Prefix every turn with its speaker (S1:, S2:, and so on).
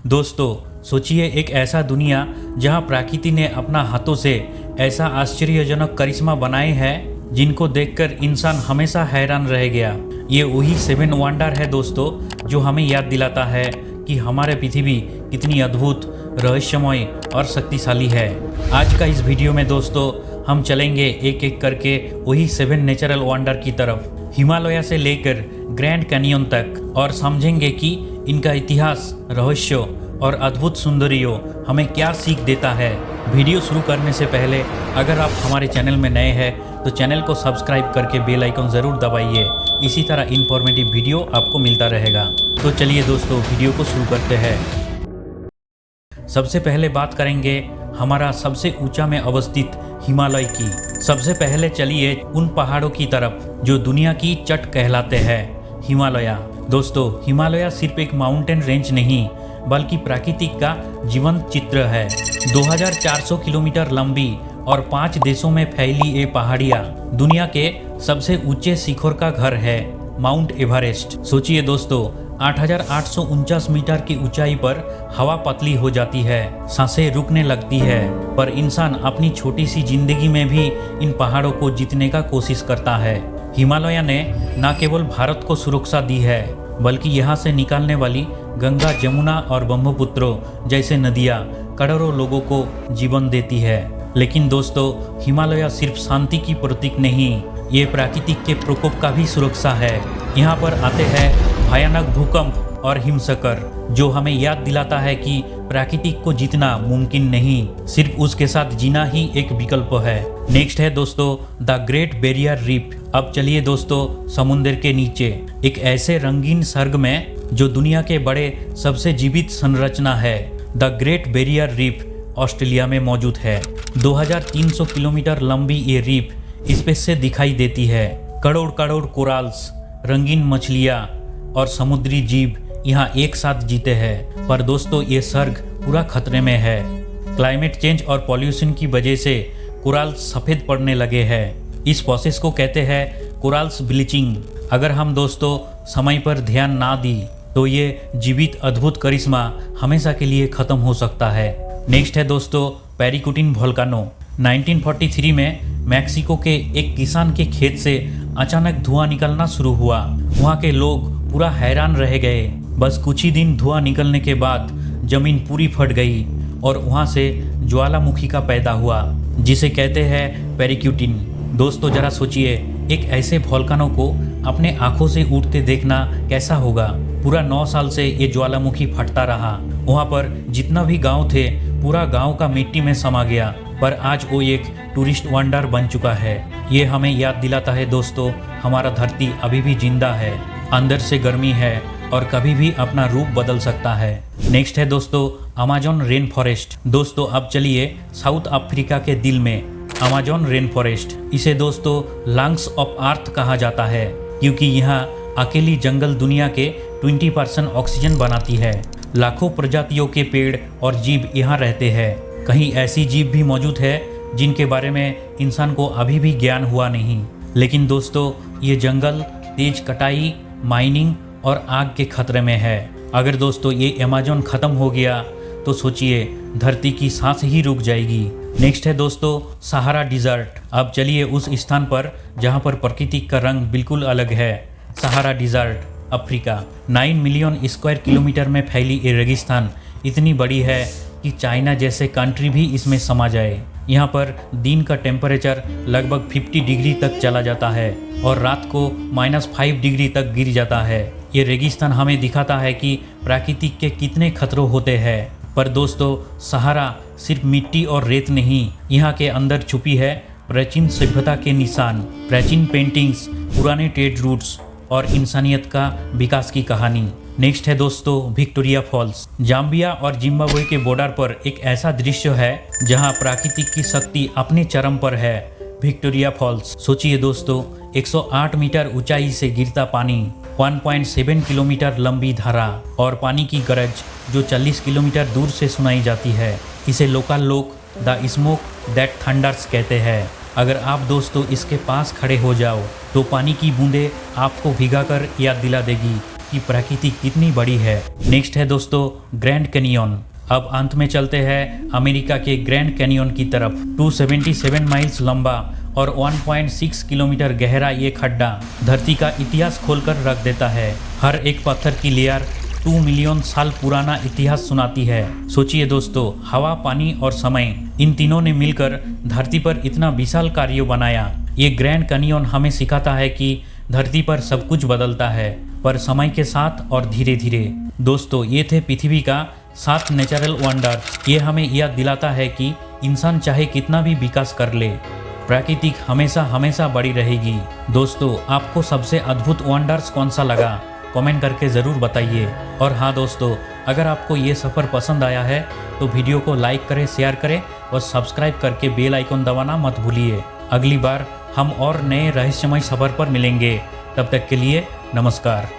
S1: दोस्तों सोचिए, एक ऐसा दुनिया जहां प्रकृति ने अपना हाथों से ऐसा आश्चर्यजनक करिश्मा बनाए हैं जिनको देखकर इंसान हमेशा हैरान रह गया। ये वही 7 वंडर है दोस्तों, जो हमें याद दिलाता है कि हमारे पृथ्वी कितनी अद्भुत, रहस्यमय और शक्तिशाली है। आज का इस वीडियो में दोस्तों हम चलेंगे एक एक करके वही 7 नेचुरल वंडर की तरफ, हिमालय से लेकर ग्रैंड कैनियन तक, और समझेंगे कि इनका इतिहास, रहस्य और अद्भुत सौंदर्य हमें क्या सीख देता है। वीडियो शुरू करने से पहले अगर आप हमारे चैनल में नए हैं तो चैनल को सब्सक्राइब करके बेल आइकन ज़रूर दबाइए। इसी तरह इन्फॉर्मेटिव वीडियो आपको मिलता रहेगा। तो चलिए दोस्तों वीडियो को शुरू करते हैं। सबसे पहले बात करेंगे हमारा सबसे ऊंचा में अवस्थित हिमालय की। सबसे पहले चलिए उन पहाड़ों की तरफ जो दुनिया की चट कहलाते हैं, हिमालय। दोस्तों हिमालय सिर्फ एक माउंटेन रेंज नहीं बल्कि प्राकृतिक का जीवंत चित्र है। 2400 किलोमीटर लंबी और 5 देशों में फैली ये पहाड़ियाँ दुनिया के सबसे ऊंचे शिखर का घर है, माउंट एवरेस्ट। सोचिए दोस्तों, 8,849 मीटर की ऊंचाई पर हवा पतली हो जाती है, सांसें रुकने लगती है, पर इंसान अपनी छोटी सी जिंदगी में भी इन पहाड़ों को जीतने का कोशिश करता है। हिमालय ने न केवल भारत को सुरक्षा दी है बल्कि यहाँ से निकलने वाली गंगा, जमुना और ब्रह्मपुत्र जैसे नदियाँ करोड़ों लोगों को जीवन देती है। लेकिन दोस्तों हिमालय सिर्फ शांति की प्रतीक नहीं, ये प्राकृतिक के प्रकोप का भी सुरक्षा है। यहाँ पर आते हैं भयानक भूकंप और हिमशकर, जो हमें याद दिलाता है कि प्राकृतिक को जीतना मुमकिन नहीं, सिर्फ उसके साथ जीना ही एक विकल्प है। नेक्स्ट है दोस्तों द ग्रेट बैरियर रीफ। अब चलिए दोस्तों समुद्र के नीचे एक ऐसे रंगीन स्वर्ग में जो दुनिया के बड़े सबसे जीवित संरचना है। The great barrier reef Australia में मौजूद है। 2300 किलोमीटर लंबी ये रीफ स्पेस से दिखाई देती है। करोड़ करोड़ कोरल्स, रंगीन मछलियाँ और समुद्री जीव यहाँ एक साथ जीते हैं। पर दोस्तों ये स्वर्ग पूरा खतरे में है। क्लाइमेट चेंज और पॉल्यूशन की वजह से कोरल्स सफ़ेद पड़ने लगे हैं। इस प्रोसेस को कहते हैं कोरल्स ब्लीचिंग। अगर हम दोस्तों समय पर ध्यान ना दी तो ये जीवित अद्भुत करिश्मा हमेशा के लिए ख़त्म हो सकता है। नेक्स्ट है दोस्तों पैराक्यूटिन वोल्केनो। 1943 में मैक्सिको के एक किसान के खेत से अचानक धुआं निकलना शुरू हुआ। वहाँ के लोग पूरा हैरान रह गए। बस कुछ ही दिन धुआं निकलने के बाद जमीन पूरी फट गई और वहाँ से ज्वालामुखी का पैदा हुआ, जिसे कहते हैं पैराक्यूटिन। दोस्तों जरा सोचिए, एक ऐसे वोल्केनो को अपने आंखों से उठते देखना कैसा होगा। पूरा 9 साल से ये ज्वालामुखी फटता रहा। वहाँ पर जितना भी गांव थे पूरा गांव का मिट्टी में समा गया, पर आज वो एक टूरिस्ट वंडर बन चुका है। ये हमें याद दिलाता है दोस्तों, हमारा धरती अभी भी जिंदा है, अंदर से गर्मी है और कभी भी अपना रूप बदल सकता है। नेक्स्ट है दोस्तों अमेज़न रेन फॉरेस्ट। दोस्तों अब चलिए साउथ अफ्रीका के दिल में अमेज़न रेन फॉरेस्ट। इसे दोस्तों लंग्स ऑफ अर्थ कहा जाता है, क्योंकि यहाँ अकेली जंगल दुनिया के 20% ऑक्सीजन बनाती है। लाखों प्रजातियों के पेड़ और जीव यहाँ रहते हैं। कहीं ऐसी जीव भी मौजूद है जिनके बारे में इंसान को अभी भी ज्ञान हुआ नहीं। लेकिन दोस्तों ये जंगल तेज कटाई, माइनिंग और आग के खतरे में है। अगर दोस्तों ये अमेज़न ख़त्म हो गया तो सोचिए धरती की सांस ही रुक जाएगी। नेक्स्ट है दोस्तों सहारा डिज़र्ट। अब चलिए उस स्थान पर जहाँ पर प्रकृति का रंग बिल्कुल अलग है, Sahara desert Africa. 9 million square kilometre में फैली ये रेगिस्तान इतनी बड़ी है कि चाइना जैसे कंट्री भी इसमें समा जाए। यहाँ पर दिन का टेम्परेचर लगभग 50 डिग्री तक चला जाता है और रात को -5 डिग्री तक गिर जाता है। ये रेगिस्तान हमें दिखाता है कि प्राकृतिक के कितने खतरों होते हैं। पर दोस्तों सहारा सिर्फ मिट्टी और रेत नहीं, यहाँ के अंदर छुपी है प्राचीन सभ्यता के निशान, प्राचीन पेंटिंग्स, पुराने ट्रेड रूट्स और इंसानियत का विकास की कहानी। नेक्स्ट है दोस्तों विक्टोरिया फॉल्स। जाम्बिया और जिम्बाब्वे के बॉर्डर पर एक ऐसा दृश्य है जहां प्राकृतिक की शक्ति अपने चरम पर है, विक्टोरिया फॉल्स। सोचिए दोस्तों 108 मीटर ऊंचाई से गिरता पानी, 1.7 किलोमीटर लंबी धारा और पानी की गरज जो 40 किलोमीटर दूर से सुनाई जाती है। इसे लोकल लोग द स्मोक दैट थंडर्स कहते हैं। अगर आप दोस्तों इसके पास खड़े हो जाओ तो पानी की बूंदें आपको भिगाकर याद दिला देगी कि प्रकृति कितनी बड़ी है। नेक्स्ट है दोस्तों ग्रैंड कैनियन। अब अंत में चलते हैं अमेरिका के ग्रैंड कैनियन की तरफ। 277 माइल्स लंबा और 1.6 किलोमीटर गहरा ये खड्डा धरती का इतिहास खोलकर रख देता है। हर एक पत्थर की लेयर 2 मिलियन साल पुराना इतिहास सुनाती है। सोचिए दोस्तों, हवा, पानी और समय, इन तीनों ने मिलकर धरती पर इतना विशाल कार्य बनाया। ये ग्रैंड कैनियन हमें सिखाता है कि धरती पर सब कुछ बदलता है, पर समय के साथ और धीरे धीरे। दोस्तों, ये थे पृथ्वी का 7 नेचुरल वंडर्स। ये हमें याद दिलाता है कि इंसान चाहे कितना भी विकास कर ले, प्रकृति हमेशा हमेशा बड़ी रहेगी। दोस्तों, आपको सबसे अद्भुत वंडर्स कौन सा लगा, कमेंट करके ज़रूर बताइए। और हाँ दोस्तों, अगर आपको ये सफ़र पसंद आया है तो वीडियो को लाइक करें, शेयर करें और सब्सक्राइब करके बेल आइकन दबाना मत भूलिए। अगली बार हम और नए रहस्यमय सफ़र पर मिलेंगे। तब तक के लिए नमस्कार।